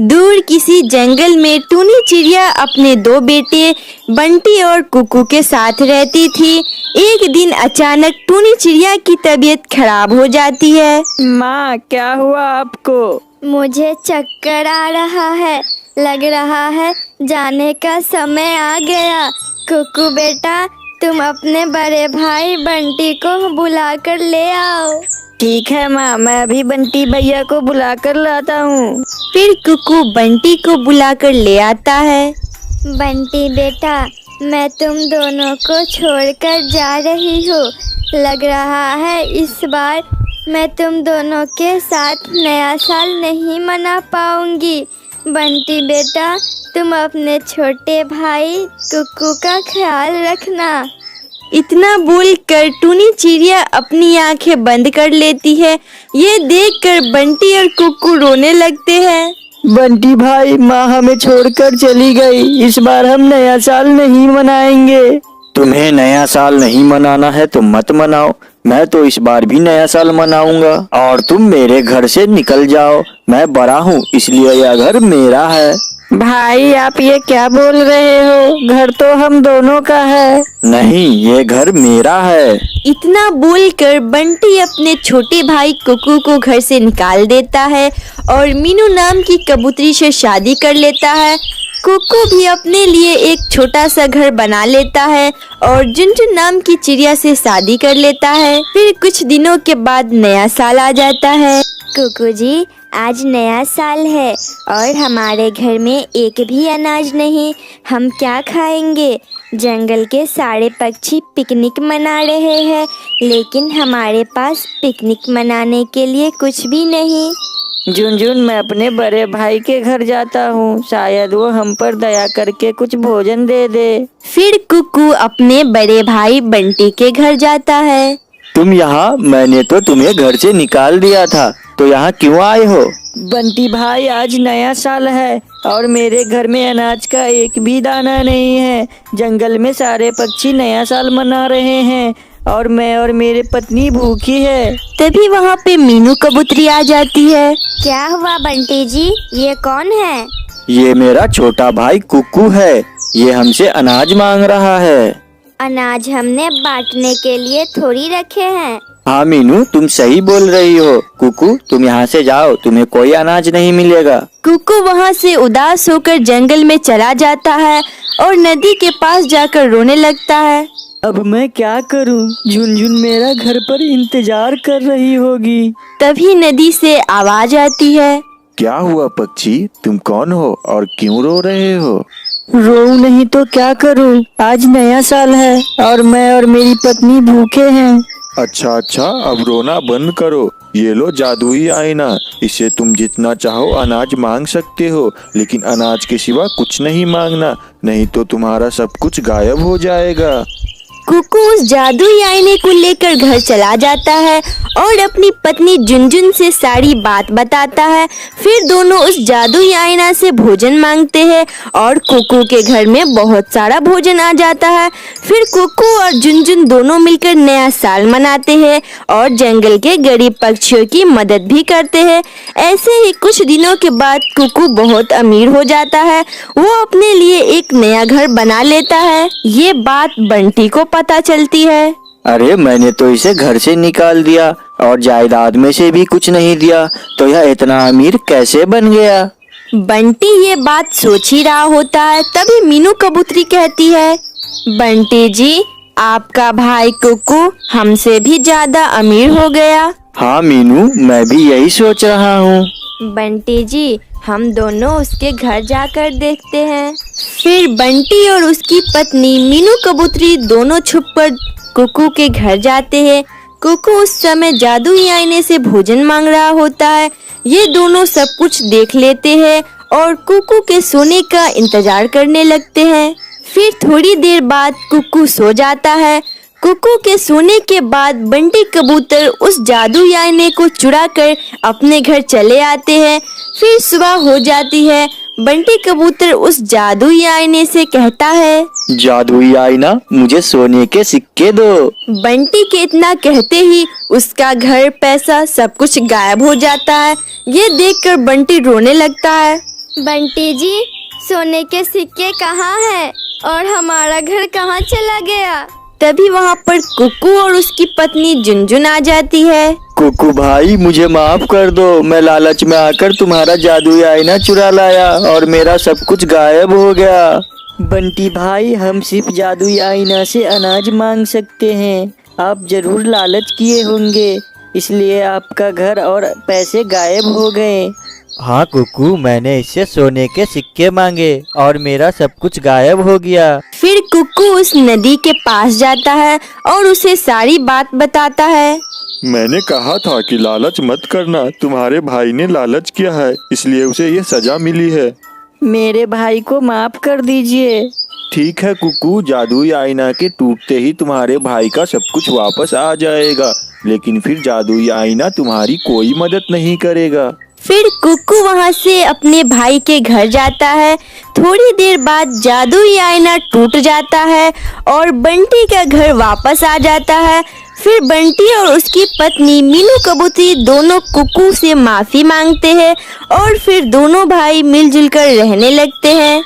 दूर किसी जंगल में टूनी चिड़िया अपने दो बेटे बंटी और कुकू के साथ रहती थी। एक दिन अचानक टूनी चिड़िया की तबीयत खराब हो जाती है। माँ, क्या हुआ आपको? मुझे चक्कर आ रहा है, लग रहा है जाने का समय आ गया। कुकू बेटा, तुम अपने बड़े भाई बंटी को बुला कर ले आओ। ठीक है माँ, मैं अभी बंटी भैया को बुला कर लाता हूँ। फिर कुकू बंटी को बुलाकर ले आता है। बंटी बेटा, मैं तुम दोनों को छोड़कर जा रही हूँ। लग रहा है इस बार मैं तुम दोनों के साथ नया साल नहीं मना पाऊंगी। बंटी बेटा, तुम अपने छोटे भाई कुकू का ख्याल रखना। इतना बोलकर टूनी चिड़िया अपनी आंखें बंद कर लेती है। ये देखकर बंटी और कुकू रोने लगते हैं। बंटी भाई, माँ हमें छोड़कर चली गई। इस बार हम नया साल नहीं मनाएंगे। तुम्हें नया साल नहीं मनाना है तो मत मनाओ, मैं तो इस बार भी नया साल मनाऊंगा। और तुम मेरे घर से निकल जाओ, मैं बड़ा हूँ इसलिए यह घर मेरा है। भाई, आप ये क्या बोल रहे हो? घर तो हम दोनों का है। नहीं, ये घर मेरा है। इतना बोलकर बंटी अपने छोटे भाई कुकू को घर से निकाल देता है और मीनू नाम की कबूतरी से शादी कर लेता है। कुकू भी अपने लिए एक छोटा सा घर बना लेता है और झुनझुन नाम की चिड़िया से शादी कर लेता है। फिर कुछ दिनों के बाद नया साल आ जाता है। कुकू जी, आज नया साल है और हमारे घर में एक भी अनाज नहीं। हम क्या खाएंगे? जंगल के सारे पक्षी पिकनिक मना रहे हैं, लेकिन हमारे पास पिकनिक मनाने के लिए कुछ भी नहीं। झुनझुन, मैं अपने बड़े भाई के घर जाता हूँ, शायद वो हम पर दया करके कुछ भोजन दे दे। फिर कुकू अपने बड़े भाई बंटी के घर जाता है। तुम यहाँ, मैंने तो तुम्हें घर से निकाल दिया था, तो यहाँ क्यों आए हो? बंटी भाई, आज नया साल है और मेरे घर में अनाज का एक भी दाना नहीं है। जंगल में सारे पक्षी नया साल मना रहे हैं और मैं और मेरी पत्नी भूखी है। तभी वहाँ पे मीनू कबूतरी आ जाती है। क्या हुआ बंटी जी, ये कौन है? ये मेरा छोटा भाई कुकू है, ये हमसे अनाज मांग रहा है। अनाज हमने बांटने के लिए थोड़ी रखे हैं। हाँ मीनू, तुम सही बोल रही हो। कुकू, तुम यहाँ से जाओ, तुम्हें कोई अनाज नहीं मिलेगा। कुकू वहाँ से उदास होकर जंगल में चला जाता है और नदी के पास जाकर रोने लगता है। अब मैं क्या करूं? झुनझुन मेरा घर पर इंतजार कर रही होगी। तभी नदी से आवाज आती है। क्या हुआ पक्षी, तुम कौन हो और क्यों रो रहे हो? रोऊं नहीं तो क्या करूं? आज नया साल है और मैं और मेरी पत्नी भूखे हैं। अच्छा अच्छा, अब रोना बंद करो। ये लो जादुई आईना, इससे तुम जितना चाहो अनाज मांग सकते हो, लेकिन अनाज के सिवा कुछ नहीं मांगना, नहीं तो तुम्हारा सब कुछ गायब हो जाएगा। कुकू उस जादुई आईने को लेकर घर चला जाता है और अपनी पत्नी झुनझुन से सारी बात बताता है। फिर दोनों उस जादुई आईना से भोजन मांगते हैं और कुकू के घर में बहुत सारा भोजन आ जाता है। फिर कुकू और झुनझुन दोनों मिलकर नया साल मनाते हैं और जंगल के गरीब पक्षियों की मदद भी करते हैं। ऐसे ही कुछ दिनों के बाद कुकू बहुत अमीर हो जाता है। वो अपने लिए एक नया घर बना लेता है। ये बात बंटी को पता चलती है। अरे, मैंने तो इसे घर से निकाल दिया और जायदाद में से भी कुछ नहीं दिया, तो यह इतना अमीर कैसे बन गया? बंटी ये बात सोच ही रहा होता है। तभी मीनू कबूतरी कहती है, बंटी जी, आपका भाई कुकू हमसे भी ज्यादा अमीर हो गया। हाँ मीनू, मैं भी यही सोच रहा हूँ। बंटी जी, हम दोनों उसके घर जाकर देखते हैं। फिर बंटी और उसकी पत्नी मीनू कबूतरी दोनों छुपकर कुकू के घर जाते हैं। कुकू उस समय जादुई आईने से भोजन मांग रहा होता है। ये दोनों सब कुछ देख लेते हैं और कुकू के सोने का इंतजार करने लगते हैं। फिर थोड़ी देर बाद कुकू सो जाता है। कुकू के सोने के बाद बंटी कबूतर उस जादुई आईने को चुरा कर अपने घर चले आते हैं। फिर सुबह हो जाती है। बंटी कबूतर उस जादुई आईने से कहता है, जादुई आईना, मुझे सोने के सिक्के दो। बंटी के इतना कहते ही उसका घर, पैसा सब कुछ गायब हो जाता है। ये देखकर बंटी रोने लगता है। बंटी जी, सोने के सिक्के कहाँ हैं और हमारा घर कहाँ चला गया? तभी वहाँ पर कुकू और उसकी पत्नी झुनझुन आ जाती है। कुकू भाई, मुझे माफ कर दो। मैं लालच में आकर तुम्हारा जादुई आईना चुरा लाया और मेरा सब कुछ गायब हो गया। बंटी भाई, हम सिर्फ जादुई आईना से अनाज मांग सकते हैं। आप जरूर लालच किए होंगे, इसलिए आपका घर और पैसे गायब हो गए। हाँ कुकू, मैंने इससे सोने के सिक्के मांगे और मेरा सब कुछ गायब हो गया। फिर कुकू उस नदी के पास जाता है और उसे सारी बात बताता है। मैंने कहा था कि लालच मत करना। तुम्हारे भाई ने लालच किया है, इसलिए उसे ये सजा मिली है। मेरे भाई को माफ कर दीजिए। ठीक है कुकू, जादुई आईना के टूटते ही तुम्हारे भाई का सब कुछ वापस आ जाएगा, लेकिन फिर जादुई आईना तुम्हारी कोई मदद नहीं करेगा। फिर कुकू वहाँ से अपने भाई के घर जाता है। थोड़ी देर बाद जादुई आईना टूट जाता है और बंटी का घर वापस आ जाता है। फिर बंटी और उसकी पत्नी मीनू कबूतरी दोनों कुकू से माफी मांगते हैं और फिर दोनों भाई मिलजुल कर रहने लगते हैं।